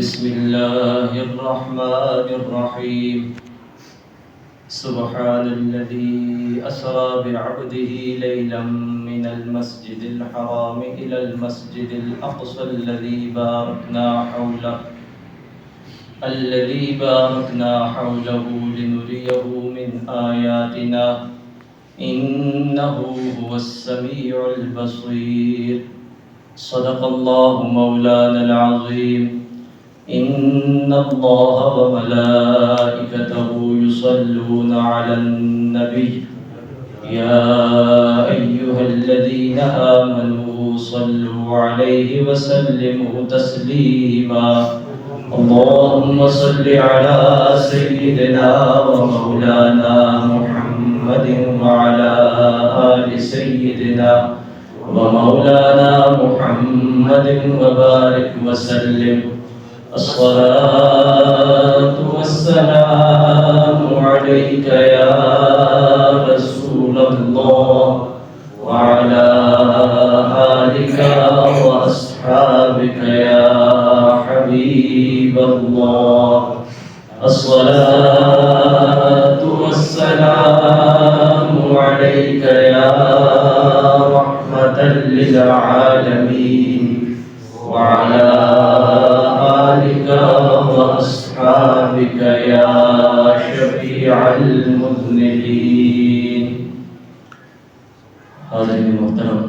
بسم الله الرحمن الرحيم. سبحان الذي أسرى بعبده ليلا من المسجد الحرام إلى المسجد الأقصى الذي باركنا حوله لنريه من آياتنا إنه هو السميع البصير. صدق الله مولانا العظيم. إن الله وملائكته يصلون على النبي يا أيها الذين آمنوا صلوا عليه وسلموا تسليما. اللهم صل على سيدنا ومولانا محمد وعلى آل سيدنا ومولانا محمد وبارك وسلم. الصلاة والسلام عليك يا رسول الله وعلى آلك وأصحابك يا حبيب الله. الصلاة والسلام عليك يا رحمة للعالمين وعلى آلك وأصحابك يا شفيع المذنبين. حاضرین محترم،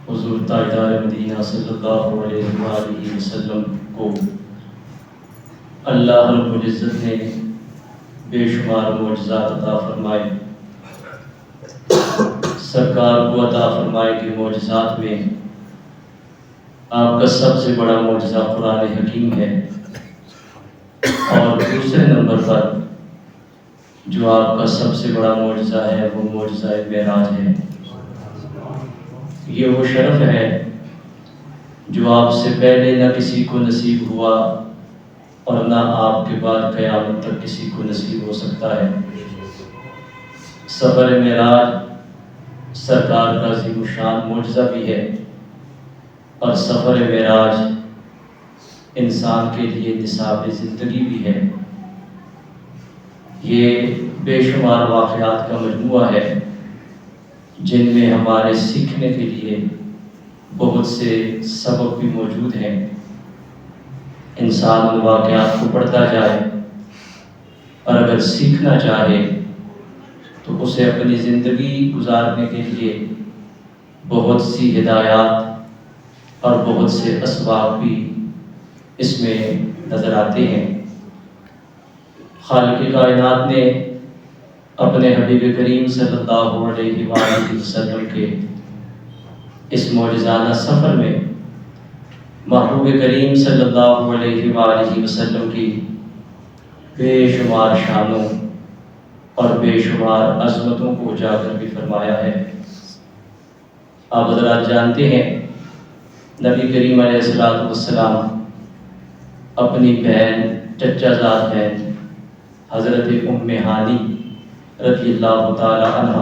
حضور تاجدار مدینہ صلی اللہ علیہ وآلہ وسلم کو اللہ رب العزت نے بے شمار معجزات عطا فرمائے. سرکار کو عطا فرمائے کہ معجزات میں آپ کا سب سے بڑا معجزہ قرآن حکیم ہے، اور دوسرے نمبر پر جو آپ کا سب سے بڑا معجزہ ہے وہ معجزہ معراج ہے. یہ وہ شرف ہے جو آپ سے پہلے نہ کسی کو نصیب ہوا اور نہ آپ کے بعد قیامت تک کسی کو نصیب ہو سکتا ہے. سفر معراج سرکار کا عظیم الشان معجزہ بھی ہے، اور سفر معراج انسان کے لیے نصاب زندگی بھی ہے. یہ بے شمار واقعات کا مجموعہ ہے جن میں ہمارے سیکھنے کے لیے بہت سے سبق بھی موجود ہیں. انسان ان واقعات کو پڑھتا جائے اور اگر سیکھنا چاہے تو اسے اپنی زندگی گزارنے کے لیے بہت سی ہدایات اور بہت سے اسباب بھی اس میں نظر آتے ہیں. خالق کائنات نے اپنے حبیب کریم صلی اللہ علیہ وآلہ وسلم کے اس معجزانہ سفر میں محبوب کریم صلی اللہ علیہ وآلہ وسلم کی بے شمار شانوں اور بے شمار عظمتوں کو اجاگر بھی فرمایا ہے. آپ حضرات جانتے ہیں نبی کریم علیہ السلام اپنی بہن چچا زاد بہن حضرت ام ہانی رضی اللہ تعالی عنہ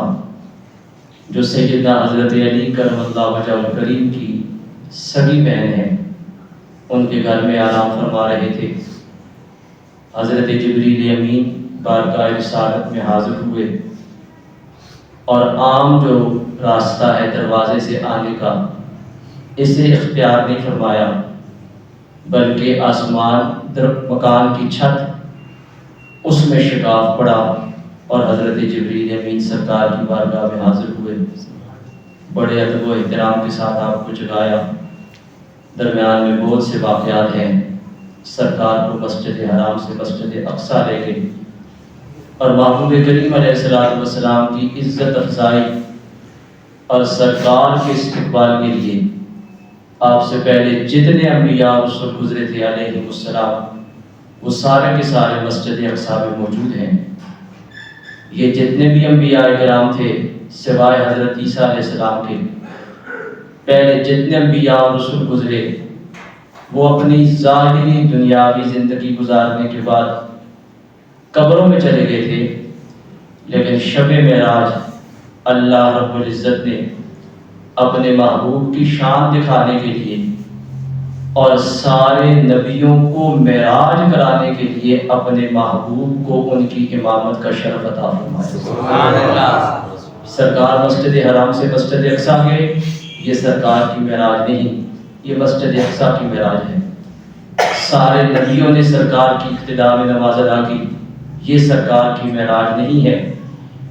جو سیدنا حضرت علی کرم اللہ وجہ الکریم کی سگی بہن ہیں، ان کے گھر میں آرام فرما رہے تھے. حضرت جبریل امین بارگاہ رسالت میں حاضر ہوئے اور عام جو راستہ ہے دروازے سے آنے کا اسے اختیار نہیں فرمایا، بلکہ آسمان مکان کی چھت اس میں شگاف پڑا اور حضرت جبریل امین سرکار کی بارگاہ میں حاضر ہوئے. بڑے ادب و احترام کے ساتھ آپ کو جگایا. درمیان میں بہت سے واقعات ہیں. سرکار کو مسجد حرام سے مسجد اقصیٰ لے گئے اور محبوب کریم علیہ السلام کی عزت افزائی اور سرکار کے استقبال کے لیے آپ سے پہلے جتنے انبیاء اور رسول گزرے تھے علیہ السلام وہ سارے کے سارے مسجد اقصیٰ میں موجود ہیں. یہ جتنے بھی انبیاء کرام تھے سوائے حضرت عیسیٰ علیہ السلام کے، پہلے جتنے انبیاء اور رسول گزرے وہ اپنی ظاہری دنیاوی زندگی گزارنے کے بعد قبروں میں چلے گئے تھے، لیکن شب معراج اللہ رب العزت نے اپنے محبوب کی شان دکھانے کے لیے اور سارے نبیوں کو معراج کرانے کے لیے اپنے محبوب کو ان کی امامت کا شرف عطا فرمایا۔ سبحان اللہ۔ سرکار مسجد حرام سے مسجد اقصیٰ گئے، یہ سرکار کی معراج نہیں، یہ مسجد اقصیٰ کی معراج ہے۔ سارے نبیوں نے سرکار کی ابتدا میں نماز ادا کی، یہ سرکار کی معراج نہیں ہے،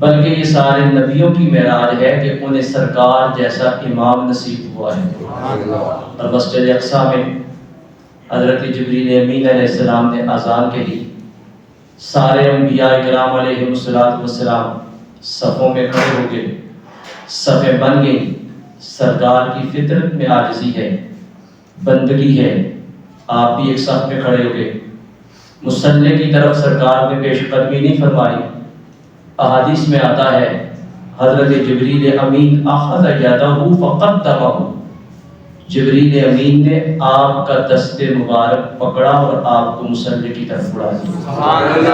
بلکہ یہ سارے نبیوں کی معراج ہے کہ انہیں سرکار جیسا امام نصیب ہوا ہے۔ اور مسجد اقصیٰ میں حضرت جبریل امین علیہ السلام نے اذان کہی، سارے انبیاء کرام علیہ السلام صفوں میں کھڑے ہو گئے، صفیں بن گئیں۔ سرکار کی فطرت میں عاجزی ہے، بندگی ہے، آپ بھی ایک صف میں کھڑے ہو گئے۔ مصلی کی طرف سرکار نے پیش قدمی نہیں فرمائی۔ احادیث میں آتا ہے حضرت جبریل امین اخذ یدہ فقدمہ، جبریل امین نے آپ کا دست مبارک پکڑا اور آپ کو مصلی کی طرف بڑھا دیا۔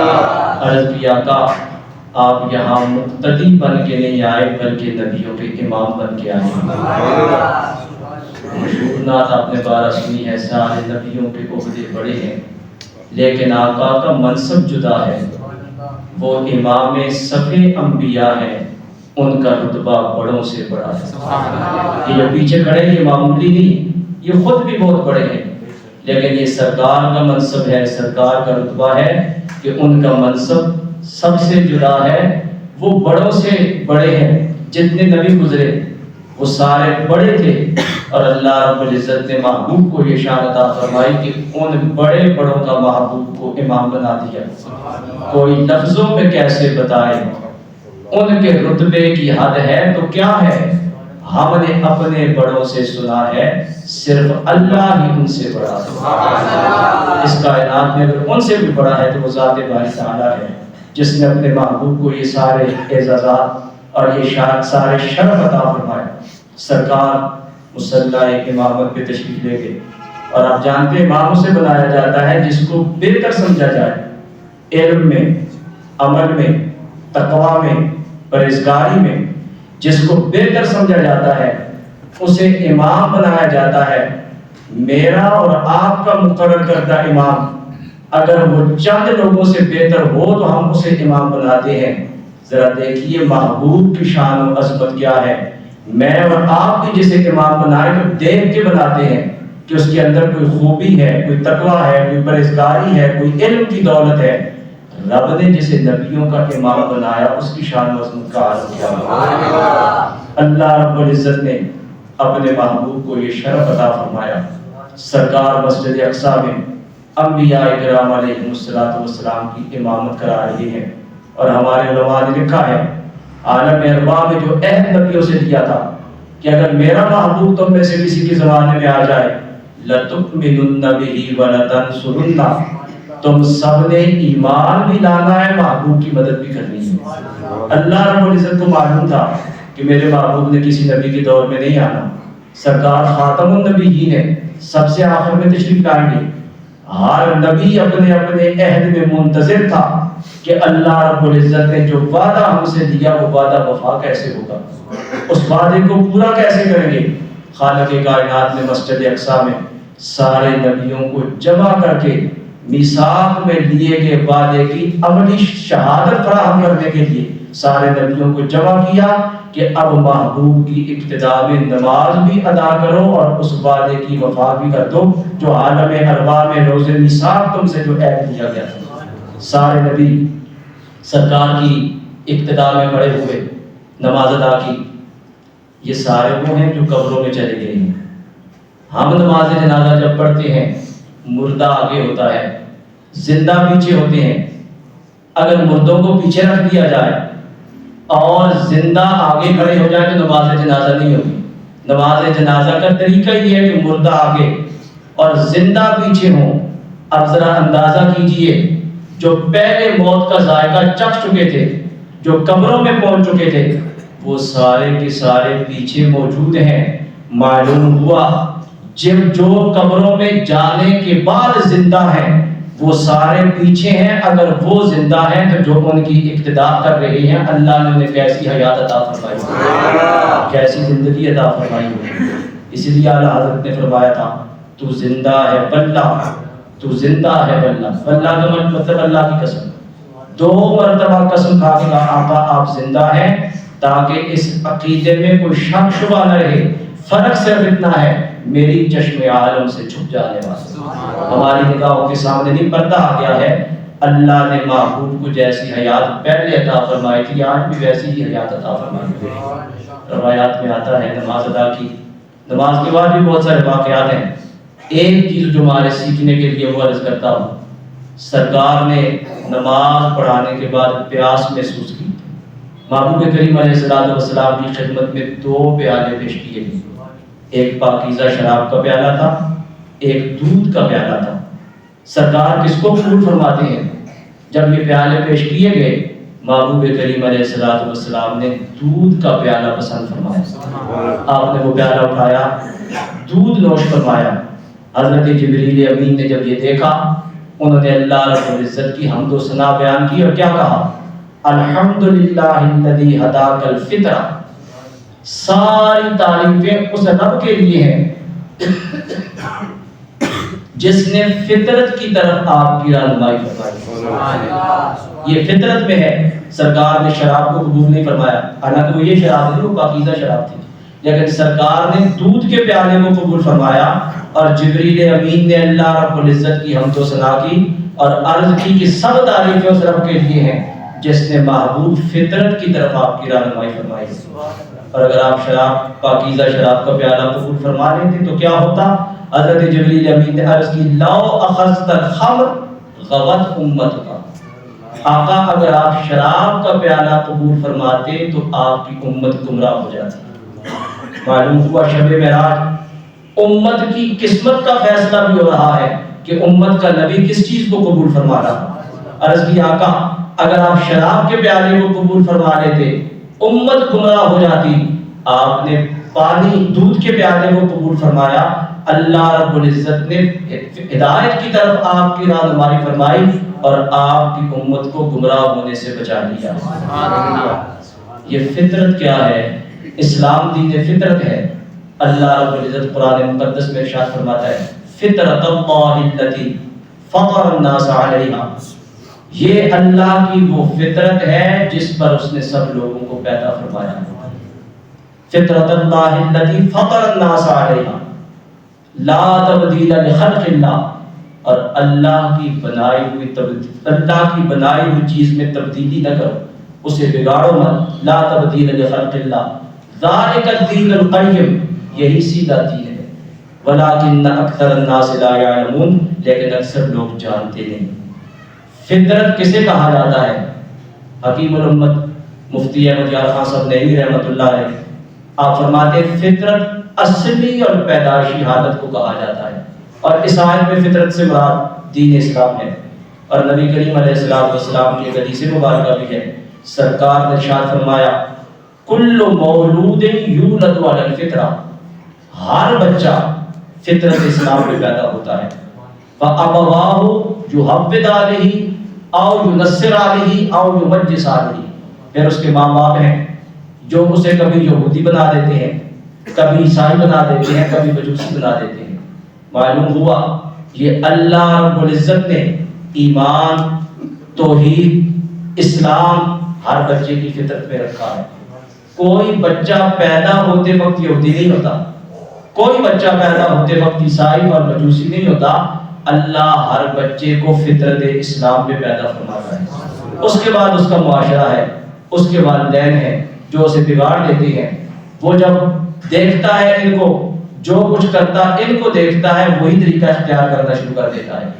عرض کیا آقا، آپ یہاں مقتدی بن کے نہیں آئے بلکہ نبیوں کے امام بن کے آئے۔ مشہور نعت آپ نے بارہ سنی ہے، سارے نبیوں کے عہدے بڑے ہیں لیکن آقا کا منصب جدا ہے، وہ امام صف انبیاء ہیں، ان کا رتبہ بڑوں سے بڑا ہے۔ یہ پیچھے کھڑے یہ معمولی نہیں، یہ خود بھی بہت بڑے ہیں، لیکن یہ سرکار کا منصب ہے، سرکار کا رتبہ ہے کہ ان کا منصب سب سے جدا ہے، وہ بڑوں سے بڑے ہیں۔ جتنے نبی گزرے وہ سارے بڑے تھے، اور اللہ رب العزت نے محبوب کو یہ شان عطا فرمائی کہ ان بڑے بڑوں کا محبوب کو امام بنا دیا۔ کوئی لفظوں میں کیسے بتائے ان کے رتبے کی حد ہے تو کیا ہے، ہم نے اپنے بڑوں سے سنا ہے، صرف اللہ ہی ان سے بڑا ہے۔ اس کائنات میں اگر ان سے بھی بڑا ہے تو وہ ذات باری تعالیٰ ہے، جس نے اپنے محبوب کو یہ سارے اعزازات اور یہ سارے شرف عطا فرمائے۔ سرکار مصلی امامت پہ تشریف لے گئے، اور آپ جانتے ہیں امام سے بنایا جاتا ہے جس کو بہتر سمجھا جائے، علم میں، عمل میں، تقوی میں، پرہیزگاری میں، جس کو بہتر سمجھا جاتا ہے اسے امام بنایا جاتا ہے۔ میرا اور آپ کا مقرر کردہ امام اگر وہ چند لوگوں سے بہتر ہو تو ہم اسے امام بناتے ہیں۔ ذرا دیکھیے محبوب کی شان و عظمت کیا ہے، میں اور آپ بھی جسے امام بنائے تو دیکھ کے بناتے ہیں کہ اس کے اندر کوئی خوبی ہے، کوئی تقویٰ ہے، کوئی پرہیزگاری ہے، کوئی علم کی دولت ہے۔ رب نے جسے نبیوں کا امام بنایا اس کی شان و عظمت کا عالم کیا ہے۔ اللہ رب العزت نے اپنے محبوب کو یہ شرف عطا فرمایا۔ سرکار مسجد اقصیٰ میں انبیاء کرام علیہ السلام کی امامت کرا رہی ہے، اور ہمارے علماء نے لکھا ہے عالم ارواح میں جو عہد نبیوں سے دیا تھا کہ اگر میرا محبوب تم میں سے کسی کے زمانے میں آ جائے لَتُؤْمِنُنَّ بِهِ وَلَتَنْصُرُنَّ، تم سب نے ایمان بھی لانا ہے، محبوب کی مدد بھی کرنی ہے۔ اللہ رب العزت کو معلوم تھا کہ میرے محبوب نے کسی نبی کے دور میں نہیں آنا، سرکار خاتم النبیین ہے، سب سے آخر میں تشریف لائیں گے۔ ہر نبی اپنے اپنے عہد میں منتظر تھا کہ اللہ رب العزت نے جو وعدہ ہم سے دیا وہ وعدہ وفا کیسے ہوگا، اس وعدے کو پورا کیسے کریں گے۔ خالق کائنات نے مسجد اقصیٰ میں سارے نبیوں کو جمع کر کے میثاق میں لیے گئے وعدے کی عملی شہادت فراہم کرنے کے لیے سارے نبیوں کو جمع کیا کہ اب محبوب کی ابتدا میں نماز بھی ادا کرو اور اس وعدے کی وفا بھی کر دو جو عالم ارواح میں روز میثاق تم سے جو عہد دیا گیا تھا۔ سارے نبی سرکار کی ابتدا میں کھڑے ہوئے، نماز ادا کی۔ یہ سارے وہ ہیں جو قبروں میں چلے گئے ہیں۔ ہم نماز جنازہ جب پڑھتے ہیں مردہ آگے ہوتا ہے، زندہ پیچھے ہوتے ہیں۔ اگر مردوں کو پیچھے رکھ دیا جائے اور زندہ آگے کھڑے ہو جائے تو نماز جنازہ نہیں ہوگی۔ نماز جنازہ کا طریقہ یہ ہے کہ مردہ آگے اور زندہ پیچھے ہوں۔ اب ذرا اندازہ کیجئے، جو پہلے موت کا ذائقہ چکھ چکے تھے، جو قبروں میں پہنچ چکے تھے، وہ سارے کے سارے پیچھے موجود ہیں۔ معلوم ہوا جب جو قبروں میں جانے کے بعد زندہ ہیں وہ سارے پیچھے ہیں۔ اگر وہ زندہ ہیں تو جو ان کی اقتدا کر رہے ہیں اللہ نے انہیں کیسی حیات عطا فرمائی، کیسی زندگی عطا فرمائی۔ اسی لیے اعلیٰ حضرت نے فرمایا تھا تو زندہ ہے واللہ، تو زندہ ہے واللہ، واللہ کا مطلب اللہ کی قسم، 2 مرتبہ قسم کھا کے کہا آقا آپ زندہ ہیں، تاکہ اس عقیدے میں کوئی شک شبہ نہ رہے۔ فرق صرف اتنا ہے، میری چشم عالم سے چھپ جانے والا، ہماری نگاہوں کے سامنے نہیں، پردہ آ گیا ہے۔ اللہ نے محبوب کو جیسی حیات پہلے عطا فرمائی تھی، آج بھی ویسی ہی حیات عطا فرمائی ہے۔ روایات میں آتا ہے نماز ادا کی، نماز کے بعد بھی بہت سارے واقعات ہیں۔ ایک چیز جو ہمارے سیکھنے کے لیے وہ عرض کرتا ہوں، سرکار نے نماز پڑھانے کے بعد پیاس محسوس کی، محبوب کریم علیہ السلام کی خدمت میں 2 پیالے پیش کیے گئے، ایک پاکیزہ شراب کا پیالہ تھا، ایک دودھ کا پیالہ تھا۔ سرکار کس کو قبول فرماتے ہیں؟ جب یہ پیالے پیش کیے گئے، محبوب کریم علیہ السلام نے دودھ کا پیالہ پسند فرمایا، آپ نے وہ پیالہ اٹھایا، دودھ نوش فرمایا۔ حضرت جبریل امین نے جب یہ دیکھا، انہوں نے اللہ رب العزت کی حمد و ثنا بیان کی اور کیا کہا؟ الحمدللہ الذی ہداک الفطرہ، ساری تعریفیں اس رب کے لیے ہیں جس نے فطرت کی طرف آپ کی رہنمائی فرمائی۔ یہ فطرت میں ہے۔ سرکار نے شراب کو قبول نہیں فرمایا، حالانکہ وہ یہ شراب تھی، وہ پاکیزہ شراب تھی، لیکن سرکار نے دودھ کے پیالے کو قبول فرمایا، اور جبریل امین نے اللہ رب العزت کی حمد و ثنا کی اور عرض کی کہ سب تعریفیں اس رب کے لیے ہیں جس نے محبوب فطرت کی طرف آپ کی رہنمائی فرمائی۔ اور اگر آپ شراب، پاکیزہ شراب کا پیالہ قبول فرما لیتے تو کیا ہوتا؟ حضرت جبریل امین نے عرض کی لو اخذت الخمر غوت امتک، آقا اگر آپ شراب کا پیالہ قبول فرماتے تو آپ کی امت گمراہ ہو جاتی۔ معلوم ہوا شب معراج امت کی قسمت کا فیصلہ بھی ہو رہا ہے کہ امت کا نبی کس چیز کو قبول فرما رہا۔ عرض کی آقا اگر آپ شراب کے پیالے کو قبول فرما لیتے امت گمراہ ہو جاتی، آپ نے پانی دودھ کے پیالے کو قبول فرمایا، اللہ رب العزت نے ہدایت کی طرف آپ کی رہنمائی فرمائی اور آپ کی امت کو گمراہ ہونے سے بچا لیا۔ یہ فطرت کیا ہے؟ اسلام دین فطرت ہے۔ اللہ رب العزت قرآن مقدس میں ارشاد فرماتا ہے فطرت اللہ التی فطر الناس علیہا، یہ اللہ کی وہ فطرت ہے جس پر اس نے سب لوگوں کو پیدا فرمایا۔ فطرت اللہ التی فطر الناس علیہا لا تبدیل لخلق اللہ، اور اللہ کی بنائی ہوئی چیز میں تبدیلی نہ کرو، اسے بگاڑو مت۔ لا تبدیل لخلق اللہ ذالک الدین القیم، یہی سیدھا دین ہے۔ ولکن اکثر الناس لا یعلمون، لیکن اکثر لوگ جانتے نہیں۔ فطرت کسے کہا جاتا ہے؟ حکیم الامت مفتی احمد یار خان صاحب نعیمی رحمۃ اللہ علیہ آپ فرماتے ہیں فطرت اصلی اور پیدائشی حالت کو کہا جاتا ہے، اور اس آیت میں فطرت سے مراد دین اسلام ہے۔ اور نبی کریم علیہ السلام کی حدیث مبارکہ بھی ہے، سرکار نے ارشاد فرمایا کل مولود یولد علی الفطرہ، ہر بچہ فطرت اسلام میں پیدا ہوتا ہے۔ فَأَبَوَاهُ يُحَوِّدَانِهِ أَوْ يُنَصِّرَانِهِ أَوْ يُمَجِّسَانِهِ، پھر اس کے ماں باپ ہیں جو اسے کبھی یہودی بنا دیتے ہیں، کبھی عیسائی بنا دیتے ہیں، کبھی مجوسی بنا دیتے ہیں۔ معلوم ہوا یہ اللہ رب العزت نے ایمان، توحید، اسلام ہر بچے کی فطرت میں رکھا ہے۔ کوئی بچہ پیدا ہوتے وقت یہودی نہیں ہوتا، کوئی بچہ پیدا ہوتے وقت عیسائی اور مجوسی نہیں ہوتا۔ اللہ ہر بچے کو فطرت اسلام میں پیدا فرماتا ہے۔ اس کے بعد اس کا معاشرہ ہے، اس کے والدین ہیں جو اسے بگاڑ دیتے ہیں۔ وہ جب دیکھتا ہے ان کو، جو کچھ کرتا ان کو دیکھتا ہے، وہی طریقہ اختیار کرنا شروع کر دیتا ہے۔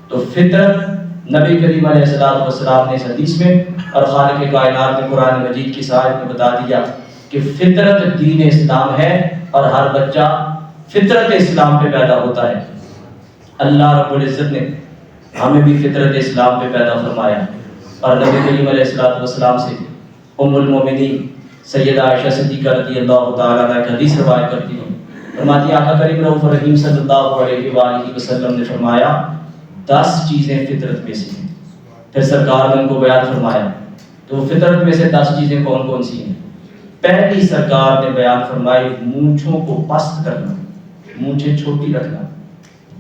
تو فطرت نبی کریم علیہ السلام نے اس حدیث میں اور خالق کائنات نے قرآن مجید کی آیت میں بتا دیا کہ فطرت دین اسلام ہے اور ہر بچہ فطرت اسلام پہ پیدا ہوتا ہے۔ اللہ رب العزت نے ہمیں بھی فطرت اسلام پہ پیدا فرمایا، اور نبی کریم علیہ السلام سے ام المومنین سیدہ عائشہ صدیقہ رضی اللہ تعالیٰ عنہ ایک حدیث روایت کرتی ہیں، فرماتی ہیں آقا کریم رؤوف الرحیم صلی اللہ علیہ وآلہ وسلم نے فرمایا 10 چیزیں فطرت میں سے ہیں۔ پھر سرکار نے ان کو بیان فرمایا، تو فطرت میں سے 10 چیزیں کون کون سی ہیں؟ پہلی سرکار نے بیان فرمائی مونچھوں کو پست کرنا، مونچھیں چھوٹی رکھنا۔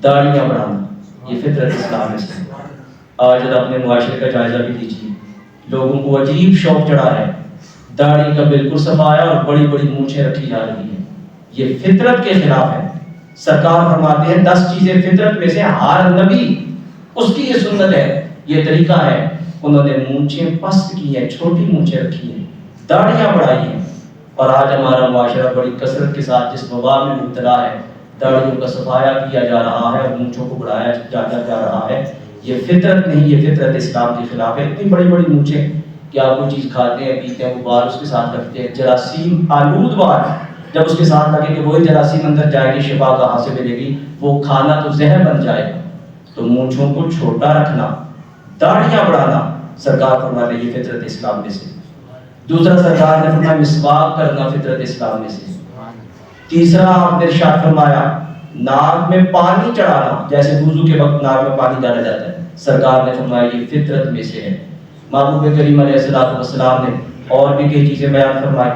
داڑیاں بڑھانا یہ فطرت اسلام میں سے۔ آج اپنے معاشرے کا جائزہ بھی لیجیے، لوگوں کو عجیب شوق چڑھا ہے، داڑھی کا بالکل صفایا اور بڑی بڑی مونچھیں رکھی جا رہی ہیں، یہ فطرت کے خلاف ہے۔ سرکار فرماتے ہیں 10 چیزیں فطرت میں سے، ہر نبی اس کی یہ سنت ہے، یہ طریقہ ہے، انہوں نے مونچھیں پست کی ہیں، چھوٹی مونچھیں رکھی ہیں، داڑیاں بڑھائی ہیں۔ اور آج ہمارا معاشرہ بڑی کثرت کے ساتھ جس وبا میں مبتلا ہے، داڑھیوں کا صفایا کیا جا رہا ہے اور مونچھوں کو بڑھایا جا رہا ہے، یہ فطرت نہیں، یہ فطرت اسلام کے خلاف ہے۔ اتنی بڑی بڑی مونچھیں کہ آپ کوئی چیز کھاتے ہیں پیتے ہیں وہ بال اس کے ساتھ رکھتے ہیں، جراثیم آلود بال، جب اس کے ساتھ لگے کہ وہی جراثیم اندر جائے گی، شفا کہاں سے ملے گی، وہ کھانا تو زہر بن جائے گا۔ تو مونچھوں کو چھوٹا رکھنا، داڑیاں بڑھانا، سرکار فرماتے ہیں یہ فطرت اسلام میں سے۔ دوسرا سرکار نے فرمایا مسواک کرنا فطرت اسلام میں سے۔ تیسرا آپ نے ارشاد فرمایا ناک میں پانی چڑھانا، جیسے وضو کے وقت ناک میں پانی ڈالا جاتا ہے، سرکار نے فرمایا یہ فطرت میں سے ہے۔ محبوب کریم علیہ السلام نے اور بھی کئی چیزیں بیان فرمائی۔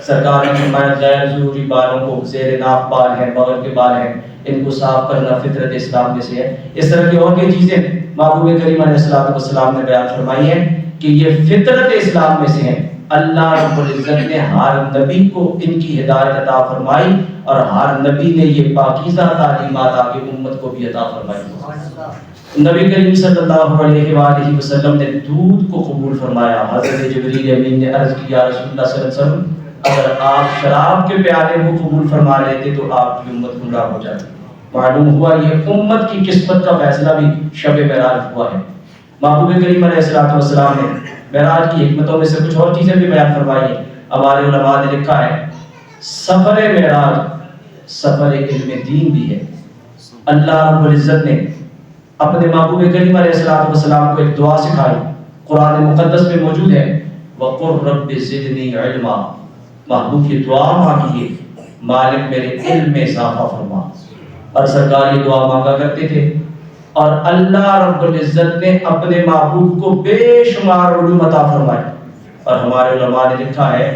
سرکار نے فرمایا غیر ضروری بالوں کو، زیر ناف بال ہیں، بغل کے بال ہیں، ان کو صاف کرنا فطرت اسلام میں سے ہے۔ اس طرح کی اور کئی چیزیں محبوب کریم علیہ السلام نے بیان فرمائی ہیں کہ یہ فطرت اسلام میں سے ہیں۔ اللہ رب العزت نے ہر نبی کو ان کی ہدایت عطا فرمائی اور ہر نبی نے یہ پاکیزہ تعلیمات آگے امت کو بھی عطا فرمائی۔ نبی کریم صلی اللہ علیہ وآلہ وسلم نے دودھ کو قبول فرمایا۔ حضرت جبریل امین نے عرض کیا رسول اللہ صلی اللہ علیہ وسلم اگر آپ شراب کے پیالے کو قبول فرما لیتے تو آپ کی امت گمراہ ہو جاتی۔ معلوم ہوا یہ امت کی قسمت کا فیصلہ بھی شب معراج ہوا ہے۔ محبوب کریم علیہ السلام نے معراج کی حکمتوں میں سے کچھ اور چیزیں بھی بیان فرمائی ہیں۔ ہمارے علماء نے لکھا ہے سفر معراج سفر علم دین بھی ہے۔ اللہ رب العزت نے اپنے محبوب کریم علیہ السلام کو ایک دعا سکھائی، قرآن مقدس میں موجود ہے، وَقُلْ رَبِّ زِدْنِي عِلْمًا، محبوب یہ دعا مانگیے مالک میرے علم میں اضافہ فرما۔ اور سرکار یہ دعا مانگا کرتے تھے اور اللہ رب العزت نے اپنے محبوب کو بے شمار علوم عطا فرمائے۔ اور ہمارے علماء نے لکھا ہے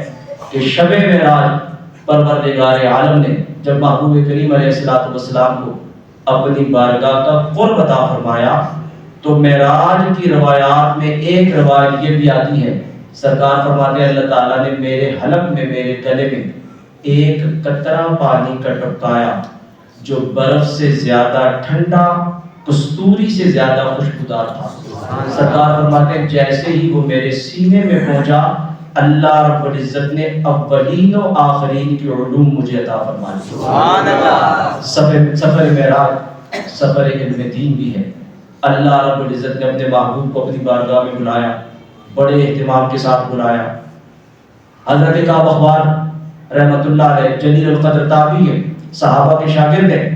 کہ شب معراج پروردگار عالم نے جب محبوب کریم علیہ السلام کو اپنی بارگاہ کا قرب عطا فرمایا تو معراج کی روایات میں ایک روایت یہ بھی آتی ہے، سرکار فرماتے ہیں اللہ تعالیٰ نے میرے حلق میں، میرے گلے میں ایک قطرہ پانی کا ٹپکایا جو برف سے زیادہ ٹھنڈا، کستوری سے زیادہ خوشبودار تھا۔ سرکار فرماتے ہیں جیسے ہی وہ میرے سینے میں پہنچا اللہ رب العزت نے اولین و آخرین کی علوم مجھے عطا فرمائے۔ سبحان اللہ۔ سفر معراج سفر علم دین بھی ہے۔ اللہ رب العزت نے اپنے محبوب کو اپنی بارگاہ میں بلایا، بڑے اہتمام کے ساتھ بلایا۔ حضرت کعب اخبار رحمت اللہ علیہ جلیل القدر تابعی ہے، صحابہ کے شاگرد ہیں،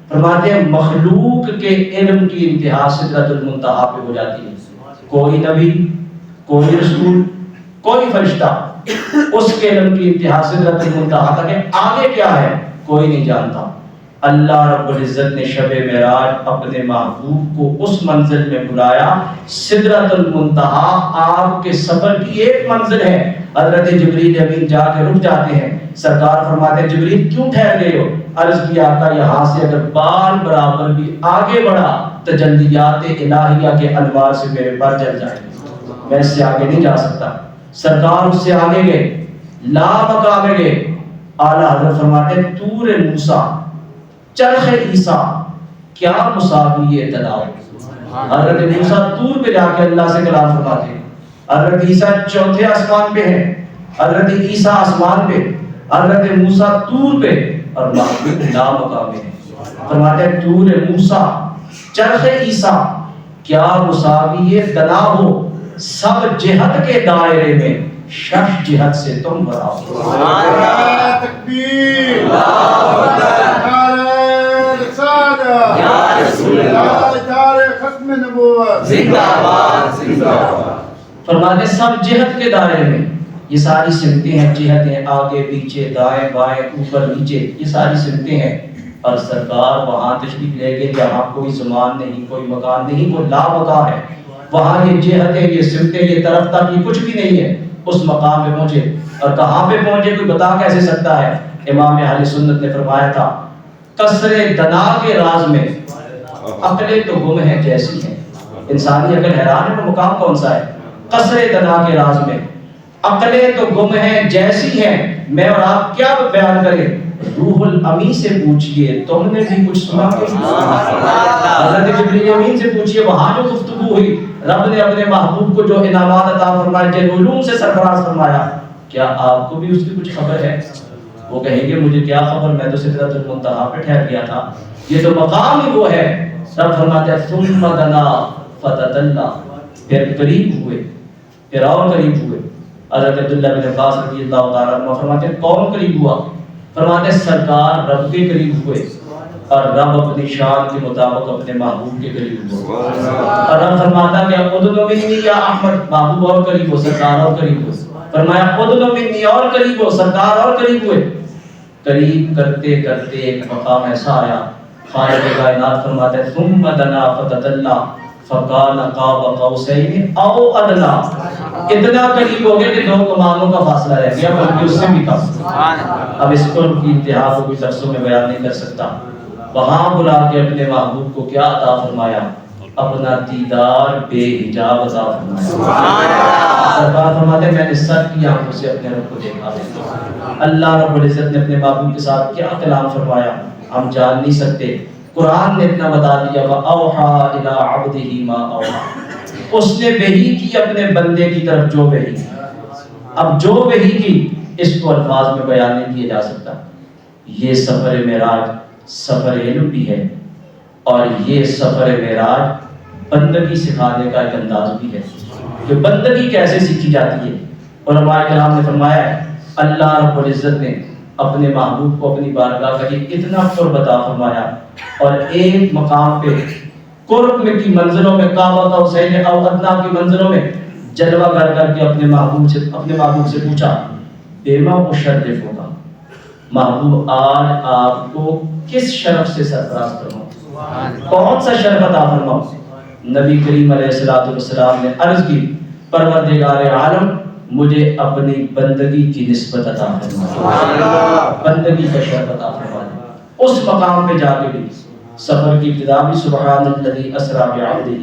فرماتے ہیں مخلوق کے علم کی انتہا سدرۃ المنتہا پہ ہو جاتی ہے۔ کوئی نبی، کوئی رسول، کوئی فرشتہ اس کے علم کی انتہا سدرۃ المنتہا تک ہے، آگے کیا ہے کوئی نہیں جانتا۔ اللہ رب العزت نے شب معراج اپنے محبوب کو اس منزل میں بلایا، سدرۃ المنتہا آپ کے سفر کی ایک منزل ہے۔ حضرت جبریل امین جا کے رک جاتے ہیں، سرکار فرماتے ہیں جبریل کیوں ٹھہر گئے ہو؟ عرض کیا آقا یہاں سے اگر بال برابر بھی آگے بڑھا تجلیات الہیہ کے انوار سے میرے پر جل جائے گا، میں اس سے آگے نہیں جا سکتا۔ سرکار اس سے آگے گئے، لا مقام گئے، اعلیٰ حضرت فرماتے ہیں طور موسیٰ، چرخ عیسیٰ، کیا مساوی ہے تناؤ۔ حضرت موسیٰ طور پہ جا کے اللہ سے کلام فرماتے ہیں، حضرت عیسیٰ چوتھے آسمان پہ ہیں، حضرت عیسیٰ آسمان پہ، حضرت موسیٰ طور پہ اور محبوب لا مقام ہے۔ فرماتے ہیں طور موسیٰ، چرخ عیسیٰ، کیا مساوی ہے تناؤ ہو، سب جہت کے دائرے میں شش جہت سے تم برابر۔ سبحان اللہ، تکبیر، اللہ اکبر، یا رسول اللہ، ختم نبوت، زندہ باد، زندہ باد۔ فرماتے سب جہت کے دائرے میں، یہ ساری سمتیں ہیں، جہتیں آگے پیچھے دائیں بائیں اوپر نیچے، یہ ساری سمتیں ہیں۔ اور سرکار وہاں تشریف لے گئے جہاں کوئی زمان نہیں، کوئی مکان نہیں، وہ لا مکان ہے، وہاں یہ جہتیں، یہ سمتیں، یہ طرف تک، یہ کچھ بھی نہیں ہے۔ اس مقام پہ پہنچے اور کہاں پہ پہنچے کوئی بتا کیسے سکتا ہے؟ امام اہل سنت نے فرمایا تھا کثر دنا کے راز میں عقلیں تو گم ہیں جیسی ہیں. انسانی عقل حیران ہے، وہ مقام کون سا ہے؟ قصر دنا کے راز میں. عقلیں تو گم ہیں جیسی ہیں، میں اور آپ کیا بیان کریں؟ روح الامین سے پوچھئے تم نے بھی کچھ سنا کہ حضرت جبریل امین سے پوچھئے وہاں جو گفتگو ہوئی، رب نے اپنے محبوب کو جو انعامات عطا فرمائے، جن علوم سے سرفراز فرمایا، کیا آپ کو بھی اس کی کچھ خبر ہے؟ وہ کہیں گے مجھے کیا خبر، میں تو سدرۃ المنتہا پہ ٹھہر گیا تھا. یہ تو مقام ہی وہ ہے. رب فرماتے ہیں ثم دنا فتدلی، پھر قریب ہوئے، پھر اور قریب ہوئے. حضرت عبداللہ بن عباس رضی اللہ تعالیٰ عنہ فرماتے ہیں کون قریب ہوا؟ فرماتے ہیں سرکار رب کے قریب ہوئے، اور رب اپنی شان کے مطابق اپنے محبوب کے قریب ہوا. اور رب فرماتا کہ ادنو منی یا احمد، محبوب اور قریب ہو، سرکار اور قریب ہو. فرمایا ادنو منی، اور قریب ہو، سرکار اور قریب ہوئے. قریب کرتے کرتے ایک مقام ایسا آیا، خالق کائنات فرماتا ہے ثم دنا فتدلی فکان قاب قوسین او ادنی. اتنا قریب ہو گئے کہ 2 کمانوں کا فاصلہ رہ گیا، بلکہ اس سے بھی کم. اب اس قرب کی انتہا کو کوئی لفظوں میں بیان نہیں کر سکتا. وہاں بلا کے اپنے محبوب کو کیا عطا فرمایا؟ اپنا دیدار بے حجاب عطا فرمایا. سرکار فرماتے ہیں میں نے سر کی آنکھوں سے اپنے رب کو دیکھا. اللہ رب العزت نے اپنے محبوب کے ساتھ کیا کلام فرمایا ہم جان نہیں سکتے. قرآن نے اتنا بتا دیا وَأَوْحَى إِلَىٰ عَبْدِهِ مَا أَوْحَىٰ، اس نے وحی کی اپنے بندے کی طرف جو وحی کی. اب جو وحی کی اس کو الفاظ میں بیان نہیں کیا جا سکتا. یہ سفر معراج سفر علم بھی ہے، اور یہ سفر معراج بندگی سکھانے کا ایک انداز بھی ہے کہ بندگی کیسے سیکھی جاتی ہے. علماء کرام نے فرمایا ہے اللہ رب العزت نے اپنے محبوب کو اپنی بارگاہ کا یہ اتنا قرب عطا فرمایا، اور ایک مقام پہ قرب میں کی منزلوں میں کعبہ قوسین او ادنی کی منزلوں میں جلوہ کر کر کے اپنے محبوب سے پوچھا بما مشرف ہوگا، محبوب آج آپ کو کس شرف سے سرفراز کروں، کون سا شرف عطا فرماؤں؟ نبی کریم علیہ السلام نے عرض کی پروردگار عالم مجھے اپنی بندگی کی نسبت عطا فرما، بندگی کا شرف عطا فرما. اس مقام پہ جا کے بھی سفر کی ابتدا بھی سبحان الذی اسری بعبدہ،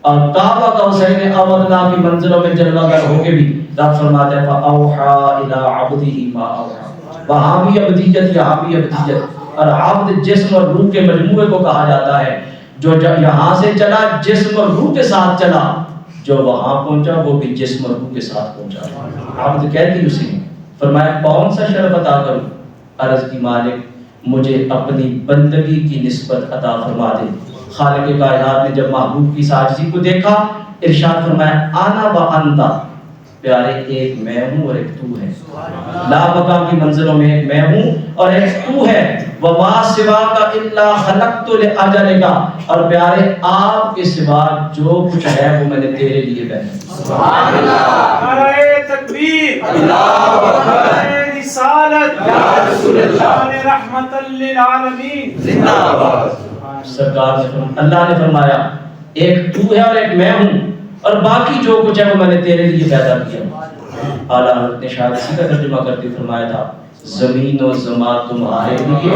اور کعبہ قوسین او ادنی کی منزلوں میں جلوہ گر ہو کے بھی رب فرماتا ہے فاوحی الی عبدہ ما اوحی. وہاں بھی عبدیت، یہاں بھی عبدیت. اور عبد جسم اور روح کے مجموعے کو کہا جاتا ہے، جو یہاں سے چلا جسم اور روح کے ساتھ چلا، جو وہاں پہنچا وہ بھی جسم اور روح کے ساتھ پہنچا. عبد کہتی اسی نے. فرمایا کون سا شرف عطا کروں؟ عرض کی مالک مجھے اپنی بندگی کی نسبت عطا فرما دے. خالق کائنات نے جب محبوب کی ساجدی کو دیکھا ارشاد فرمایا انا و انت، پیارے ایک میں ہوں اور ایک تو ہے. لا بقا کی منزلوں میں ایک میں ہوں اور ایک تو ہے. وما سواک الا خلقت لاجلک، اور پیارے آپ کے سوا جو کچھ ہے وہ میں نے تیرے لیے بنایا. سبحان اللہ، نعرہ تکبیر، اللہ اکبر، رسالت یا رسول اللہ، رحمت للعالمین، زندہ باد. سرکار نے اللہ نے فرمایا ایک تو ہے اور ایک میں ہوں، اور باقی جو کچھ ہے وہ میں نے تیرے لیے پیدا کیا. اعلیٰ حضرت نے شاید اسی کا ترجمہ کرتے فرمایا تھا زمین و زمان تمہارے لیے،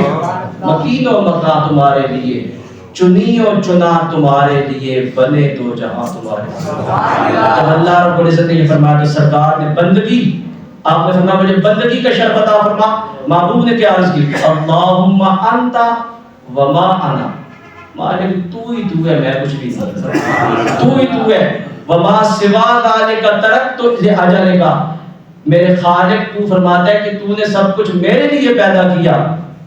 مکین و مکان تمہارے لیے، چنی و چنا تمہارے لیے، بنے دو جہاں تمہارے لیے. جب اللہ رب العزت نے یہ فرمایا کہ سرکار نے بندگی، آپ نے فرمایا مجھے بندگی کا شرف عطا فرما. محبوب نے کیا عرض کی اللہم انت وما انا، مالک تو ہی تو ہے، میں کچھ بھی نہیں، تو ہی تو ہے. وما سوا ذالک ترکت لاجلک، میرے خالق تو فرماتا ہے کہ تو نے سب کچھ میرے لیے پیدا کیا،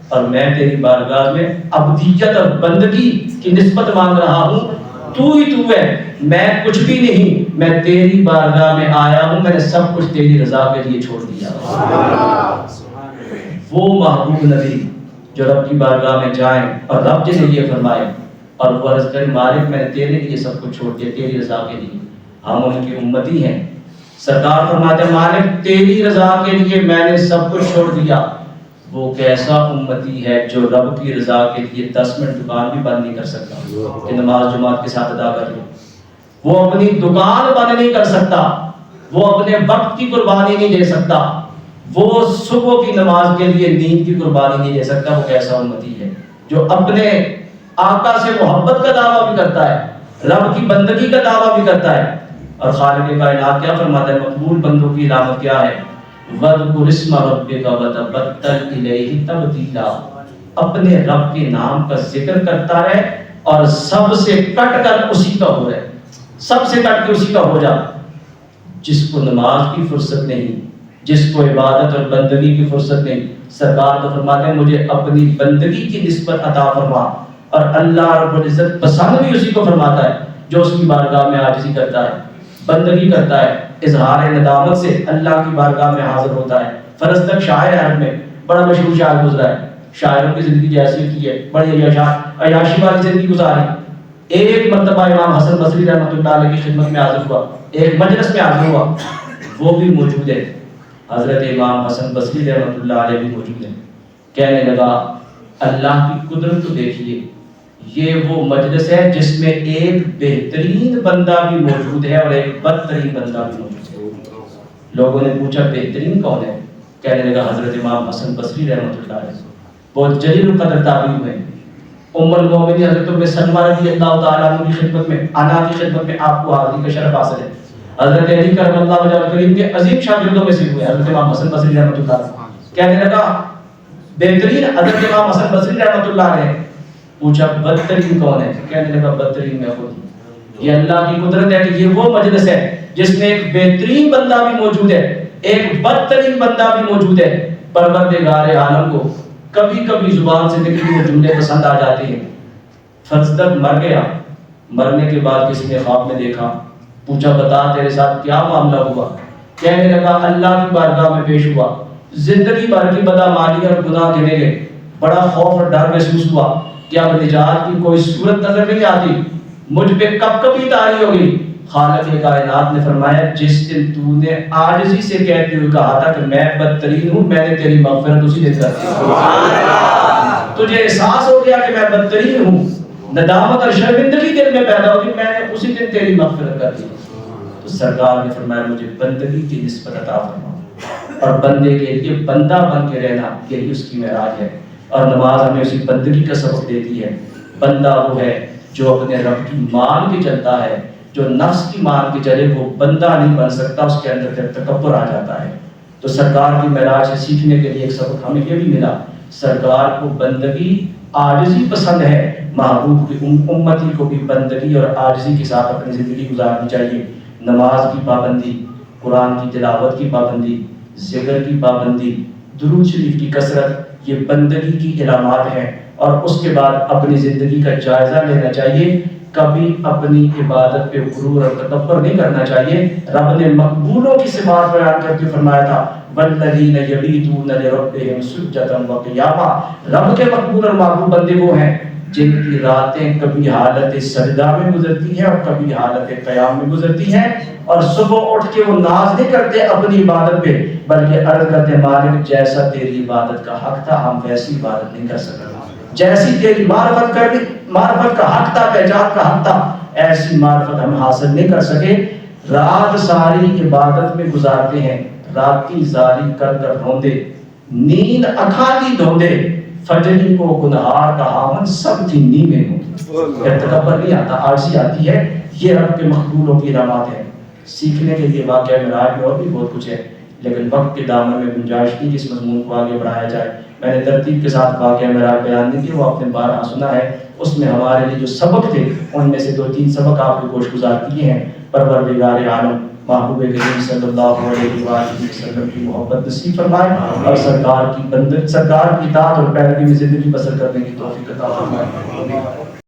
اور میں تیری بارگاہ میں عبدیت اور بندگی کی نسبت مانگ رہا ہوں. تو ہی تو ہے، میں کچھ بھی نہیں، میں تیری بارگاہ میں آیا ہوں، میں نے سب کچھ تیری رضا کے لیے چھوڑ دیا. وہ محبوب نبی جو رب کی بارگاہ میں جائیں اور رب جنہیں یہ فرمائے اور وہ عرض کریں مالک میں نے تیرے لیے سب کچھ چھوڑ دیا تیری رضا کے لیے، ہم ان کی امتی ہیں. سرکار فرماتے ہیں مالک تیری رضا کے لیے میں نے سب کچھ چھوڑ دیا. وہ کیسا امتی ہے جو رب کی رضا کے لیے 10 منٹ دکان بھی بند نہیں کر سکتا کہ نماز جماعت کے ساتھ ادا کر لے. وہ اپنی دکان بند نہیں کر سکتا، وہ اپنے وقت کی قربانی نہیں دے سکتا، وہ صبح کی نماز کے لیے نیند کی قربانی نہیں دے سکتا. وہ کیسا امتی ہے جو آقا سے محبت کا دعویٰ بھی کرتا ہے، رب کی بندگی کا دعویٰ بھی کرتا ہے، اور خالق کائنات کیا فرماتا ہے؟ مقبول بندوں کی علامت کیا ہے؟ وَاذْكُرِ اسْمَ رَبِّكَ وَتَبَتَّلْ إِلَيْهِ تَبْتِيلًا، اپنے رب کے نام کا ذکر کرتا رہے اور سب سے کٹ کر اسی کا ہو رہے، سب سے کٹ کے اسی کا ہو جا۔ جس کو نماز کی فرصت نہیں، جس کو عبادت اور بندگی کی فرصت نہیں، سرکار تو فرماتے ہیں مجھے اپنی بندگی کی نسبت عطا فرما، اور اللہ رب العزت پسند بھی اسی کو فرماتا ہے جو اس کی بارگاہ میں عاجزی کرتا ہے، بندگی کرتا ہے، اظہار ندامت سے اللہ کی بارگاہ میں حاضر ہوتا ہے۔ فرض تک شاعر عرب میں بڑا مشہور شاعر گزرا ہے، شاعروں کی زندگی جیسی ہوتی ہے، بڑی عیاشی والی زندگی گزاری۔ ایک مرتبہ امام حسن بصری رحمۃ اللہ علیہ کی خدمت میں حاضر ہوا، ایک مجلس میں حاضر ہوا، وہ بھی موجود ہے، حضرت امام حسن بصری رحمۃ اللہ علیہ بھی موجود ہے۔ کہنے لگا اللہ کی قدرت تو دیکھیے، یہ وہ مجلس ہے جس میں ایک بہترین بندہ بھی موجود ہے اور ایک بدترین بندہ بھی موجود ہے۔ لوگوں نے پوچھا بہترین کون ہے؟ کہنے لگا حضرت امام حسن بصری رحمۃ اللہ علیہ، بہت جلیل القدر تابعی ہوئے۔ ام المومنین حضرت ام سلمہ رضی اللہ تعالیٰ عنہ کی خدمت میں، آنا کی خدمت میں آپ کو حاضری کا شرف حاصل ہے۔ حضرت علی کرم اللہ وجہ کریم کے عظیم شاگردوں میں سے ہوئے حضرت امام حسن بصری رحمۃ اللہ علیہ۔ کہنے لگا بہترین حضرت امام حسن بصری رحمۃ اللہ علیہ، پوچھا بدترین کون ہے؟ کہنے لگا بدترین میں خود۔ یہ اللہ کی قدرت ہے کہ یہ وہ مجلس ہے جس میں ایک بہترین بندہ بھی موجود ہے، ایک بدترین بندہ بھی موجود ہے۔ پروردگار عالم کو کبھی کبھی زبان سے نکلی ہوئے جملے پسند آ جاتے ہیں۔ فرزدق مر گیا، مرنے کے بعد کسی نے خواب میں دیکھا، پوچھا بتا تیرے ساتھ کیا معاملہ ہوا؟ کہنے لگا اللہ کی بارگاہ میں پیش ہوا، زندگی بھر کی بدعمالی اور گناہ گنے گئے، بڑا خوف اور ڈر محسوس ہوا کہ اب نجات کی کوئی صورت نظر نہیں آتی، مجھ پہ کب کبھی طاری ہوگی۔ خالق کائنات نے فرمایا جس دن تو نے عاجزی سے کہتے ہوئے کہا تھا کہ میں بدترین ہوں، میں نے تیری مغفرت اسی دن کر دی۔ تجھے احساس ہو گیا کہ میں بدترین ہوں، ندامت اور شرمندگی دل میں پیدا ہوگی، میں نے اسی دن تیری مغفرت کر دی۔ تو سرکار نے فرمایا مجھے بندگی کی نسبت عطا فرما، اور بندے کے لیے بندہ بن کے رہنا یہی اس کی معراج ہے، اور نماز ہمیں اسی بندگی کا سبق دیتی ہے۔ بندہ وہ ہے جو اپنے رب کی مان کے چلتا ہے، جو نفس کی مان کے چلے وہ بندہ نہیں بن سکتا، اس کے اندر تکبر آ جاتا ہے۔ تو سرکار کی معراج سے سیکھنے کے لیے ایک سبق ہمیں یہ بھی ملا، سرکار کو بندگی عاجزی پسند ہے، محبوب کی امتی کو بھی بندگی اور عاجزی کے ساتھ اپنی زندگی گزارنی چاہیے۔ نماز کی پابندی، قرآن کی تلاوت کی پابندی، ذکر کی پابندی، درود شریف کی کثرت، یہ بندگی کی علامات ہیں، اور اس کے بعد اپنی زندگی کا جائزہ لینا چاہیے۔ کبھی اپنی عبادت پہ غرور اور تکبر نہیں کرنا چاہیے۔ رب نے مقبولوں کی صفات بیان کرتے فرمایا تھا والذین یبیتون لربہم سجدا وقیاما، رب کے مقبول اور محبوب بندے وہ ہیں جن کی راتیں کبھی حالت سجدہ میں گزرتی ہیں اور کبھی حالت قیام میں گزرتی ہیں، اور صبح اٹھ کے وہ ناز نہیں کرتے اپنی عبادت پہ، بلکہ عرض کرتے مالک جیسا تیری عبادت کا حق تھا ہم ویسی عبادت نہیں کر سکتے، جیسی تیری معرفت کا حق تھا، پہچان کا حق تھا، ایسی معرفت ہم حاصل نہیں کر سکے۔ رات ساری عبادت میں گزارتے ہیں، راتی زاری کر کر روندے، نیند اکھالی دھوندے، فجری کو گنہار کا ہاون سب کی نیمیں ہوں۔ تکبر نہیں آتا، عاجزی آتی ہے، یہ رب کے مقبولوں کی علامات ہیں۔ سیکھنے کے لیے واقعہ معراج میں اور بھی بہت کچھ ہے، لیکن وقت کے دامن میں گنجائش نہیں کہ اس مضمون کو آگے بڑھایا جائے۔ میں نے ترتیب کے ساتھ واقعہ معراج بیان نہیں کیا، وہ آپ نے بارہا سنا ہے، اس میں ہمارے لیے جو سبق تھے ان میں سے 2-3 سبق آپ کو گوش گزار کیے ہیں۔ پروردگار عالم محبوب کریم صلی اللہ علیہ وآلہ وسلم کی محبت نصیب فرمائے، اور سرکار کی اطاعت اور پیروی میں زندگی بسر کرنے کی توفیق عطا فرمائے۔